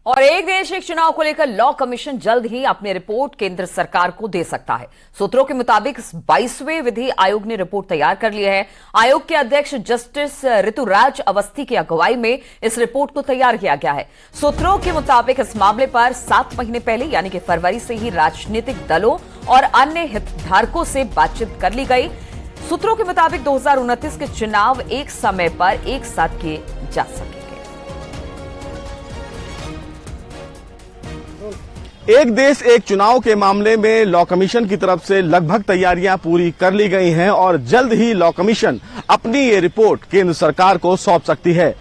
और एक देश एक चुनाव को लेकर लॉ कमीशन जल्द ही अपनी रिपोर्ट केंद्र सरकार को दे सकता है। सूत्रों के मुताबिक 22वें विधि आयोग ने रिपोर्ट तैयार कर ली है। आयोग के अध्यक्ष जस्टिस ऋतुराज अवस्थी की अगुवाई में इस रिपोर्ट को तैयार किया गया है। सूत्रों के मुताबिक इस मामले पर 7 महीने पहले यानी कि फरवरी से ही राजनीतिक दलों और अन्य हितधारकों से बातचीत कर ली गई। सूत्रों के मुताबिक 2029 के चुनाव एक समय पर एक साथ किए जा सकेंगे। एक देश एक चुनाव के मामले में लॉ कमीशन की तरफ से लगभग तैयारियां पूरी कर ली गई हैं और जल्द ही लॉ कमीशन अपनी ये रिपोर्ट केंद्र सरकार को सौंप सकती है।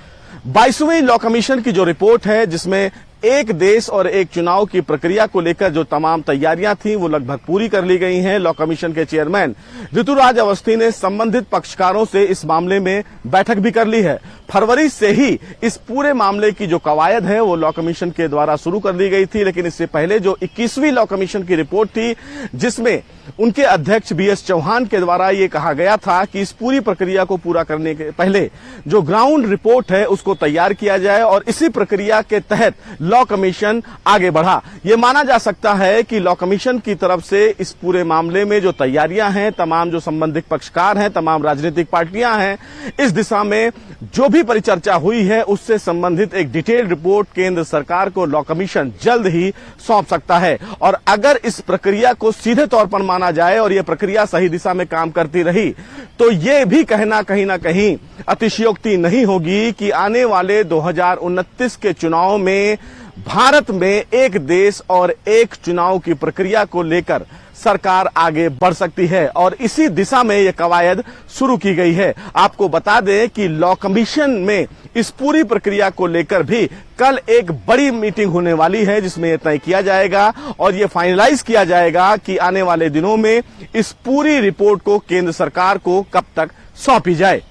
22वीं लॉ कमीशन की जो रिपोर्ट है, जिसमें एक देश और एक चुनाव की प्रक्रिया को लेकर जो तमाम तैयारियां थी वो लगभग पूरी कर ली गई हैं। लॉ कमीशन के चेयरमैन ऋतुराज अवस्थी ने संबंधित पक्षकारों से इस मामले में बैठक भी कर ली है। फरवरी से ही इस पूरे मामले की जो कवायद है वो लॉ कमीशन के द्वारा शुरू कर दी गई थी, लेकिन इससे पहले जो 21वीं लॉ कमीशन की रिपोर्ट थी, जिसमें उनके अध्यक्ष BS चौहान के द्वारा ये कहा गया था कि इस पूरी प्रक्रिया को पूरा करने के पहले जो ग्राउंड रिपोर्ट है उसको तैयार किया जाए और इसी प्रक्रिया के तहत लॉ कमीशन आगे बढ़ा। ये माना जा सकता है कि लॉ कमीशन की तरफ से इस पूरे मामले में जो तैयारियां हैं, तमाम जो संबंधित पक्षकार हैं, तमाम राजनीतिक पार्टियां हैं, इस दिशा में जो भी परिचर्चा हुई है उससे संबंधित एक डिटेल रिपोर्ट केंद्र सरकार को लॉ कमीशन जल्द ही सौंप सकता है। और अगर इस प्रक्रिया को सीधे तौर पर माना जाए और यह प्रक्रिया सही दिशा में काम करती रही तो यह भी कहना कहीं ना कहीं अतिशयोक्ति नहीं होगी कि आने वाले 2029 के चुनाव में भारत में एक देश और एक चुनाव की प्रक्रिया को लेकर सरकार आगे बढ़ सकती है और इसी दिशा में यह कवायद शुरू की गई है। आपको बता दें कि लॉ कमीशन में इस पूरी प्रक्रिया को लेकर भी कल एक बड़ी मीटिंग होने वाली है, जिसमें यह तय किया जाएगा और यह फाइनलाइज किया जाएगा कि आने वाले दिनों में इस पूरी रिपोर्ट को केंद्र सरकार को कब तक सौंपी जाए।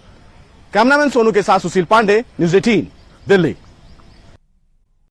कैमरामैन सोनू के साथ सुशील पांडे, न्यूज़ 18, दिल्ली।